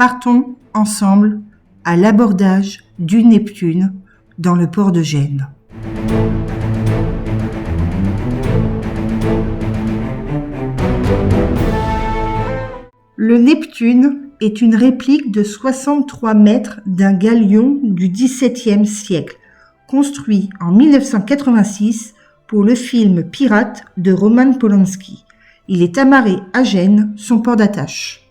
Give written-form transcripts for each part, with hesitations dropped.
Partons ensemble à l'abordage du Neptune dans le port de Gênes. Le Neptune est une réplique de 63 mètres d'un galion du XVIIe siècle, construit en 1986 pour le film Pirate de Roman Polanski. Il est amarré à Gênes, son port d'attache.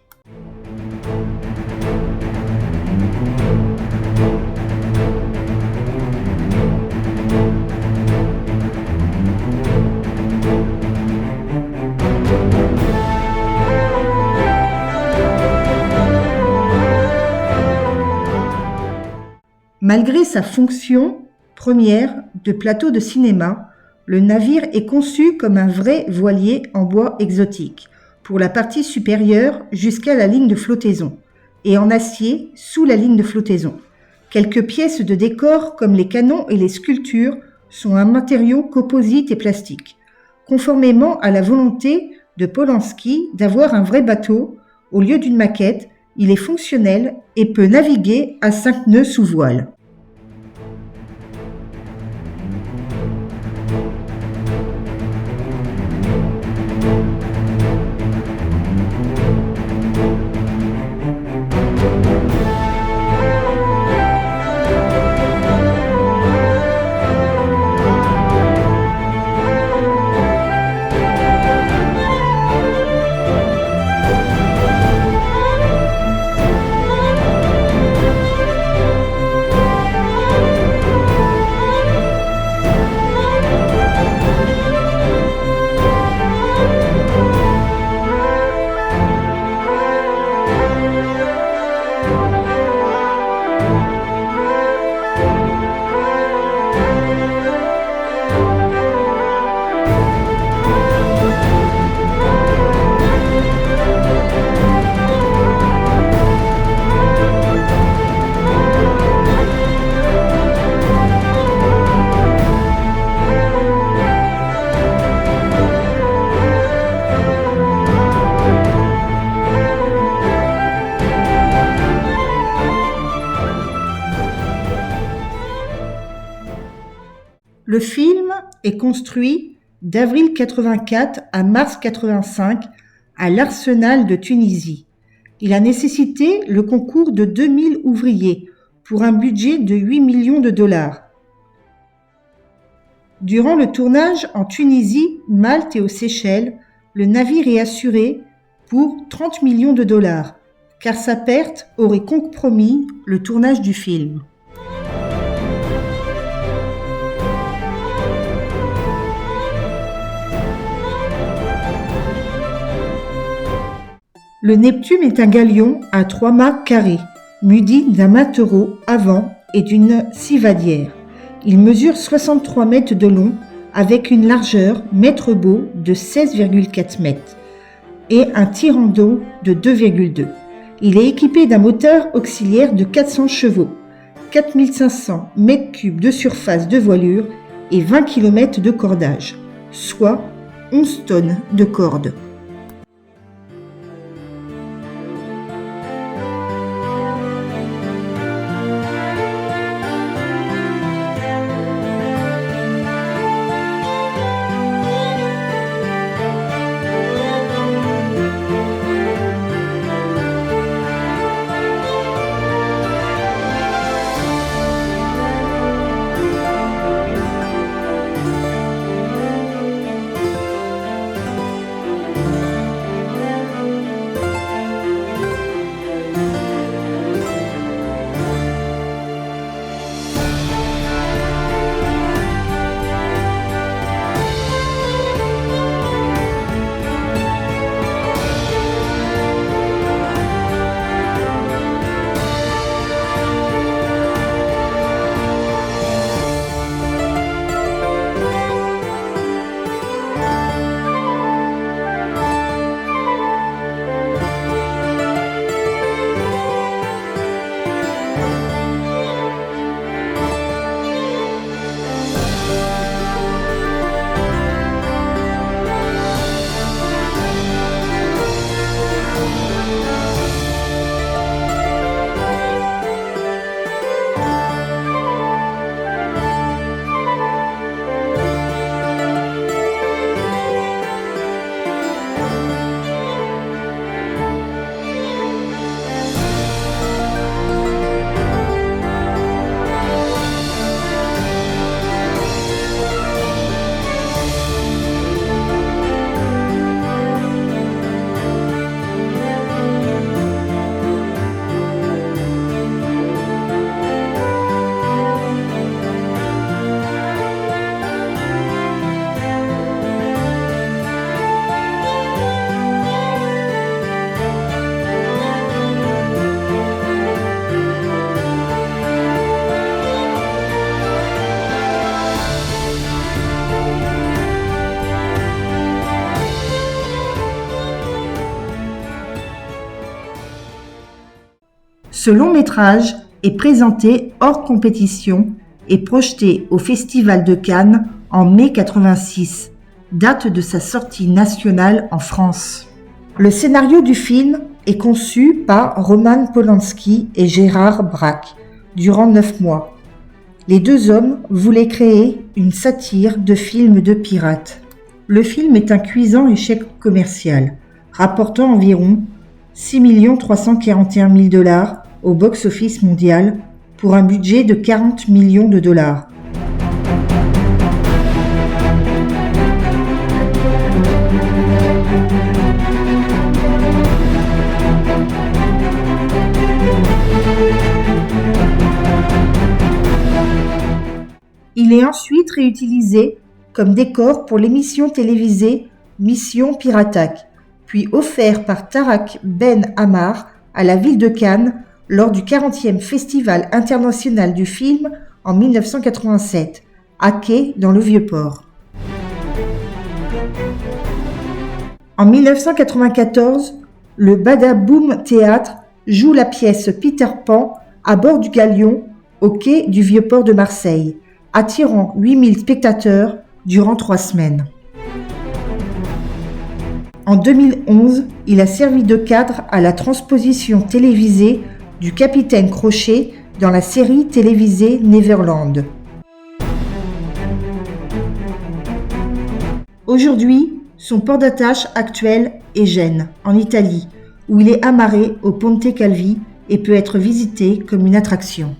Malgré sa fonction première de plateau de cinéma, le navire est conçu comme un vrai voilier en bois exotique, pour la partie supérieure jusqu'à la ligne de flottaison, et en acier sous la ligne de flottaison. Quelques pièces de décor comme les canons et les sculptures sont un matériau composite et plastique, conformément à la volonté de Polanski d'avoir un vrai bateau au lieu d'une maquette. Il est fonctionnel et peut naviguer à 5 nœuds sous voile. Le film est construit d'avril 84 à mars 85 à l'Arsenal de Tunisie. Il a nécessité le concours de 2000 ouvriers pour un budget de 8 millions de dollars. Durant le tournage en Tunisie, Malte et aux Seychelles, le navire est assuré pour 30 millions de dollars, car sa perte aurait compromis le tournage du film. Le Neptune est un galion à 3 mâts carrés, muni d'un matereau avant et d'une civadière. Il mesure 63 mètres de long avec une largeur mètre-bau de 16,4 mètres et un tirant d'eau de 2,2. Il est équipé d'un moteur auxiliaire de 400 chevaux, 4500 m3 de surface de voilure et 20 km de cordage, soit 11 tonnes de corde. Ce long métrage est présenté hors compétition et projeté au Festival de Cannes en mai 86, date de sa sortie nationale en France. Le scénario du film est conçu par Roman Polanski et Gérard Braque durant 9 mois. Les deux hommes voulaient créer une satire de film de pirates. Le film est un cuisant échec commercial, rapportant environ 6 341 000 $ au box-office mondial pour un budget de 40 millions de dollars. Il est ensuite réutilisé comme décor pour l'émission télévisée Mission Pirataque, puis offert par Tarak Ben Ammar à la ville de Cannes lors du 40e Festival international du film en 1987, à Quai dans le Vieux-Port. En 1994, le Badaboom Théâtre joue la pièce Peter Pan à bord du galion au quai du Vieux-Port de Marseille, attirant 8000 spectateurs durant 3 semaines. En 2011, il a servi de cadre à la transposition télévisée du Capitaine Crochet dans la série télévisée Neverland. Aujourd'hui, son port d'attache actuel est Gênes, en Italie, où il est amarré au Ponte Calvi et peut être visité comme une attraction.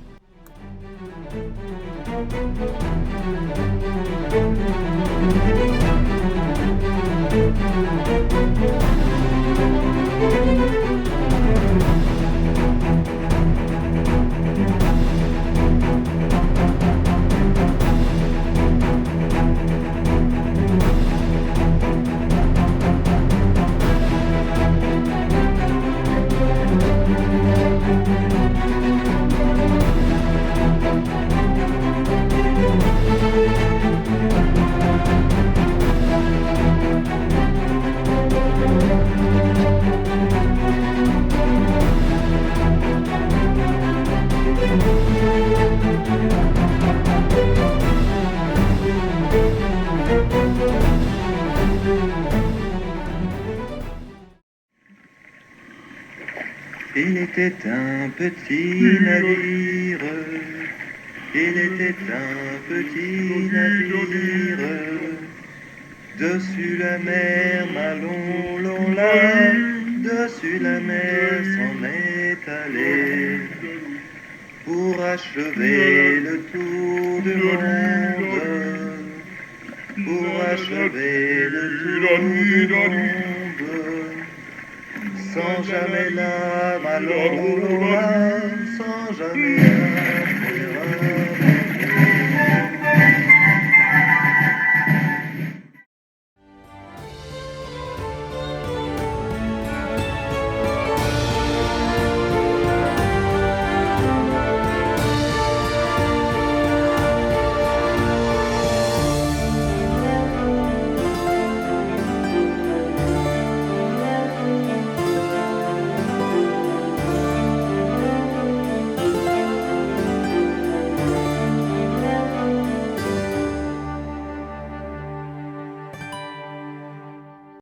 Il était un petit navire, il était un petit navire, dessus la mer, malon, long là, dessus la mer s'en est allé, pour achever le tour du monde, pour achever le tour du monde. Sans jamais la malheur, sans jamais la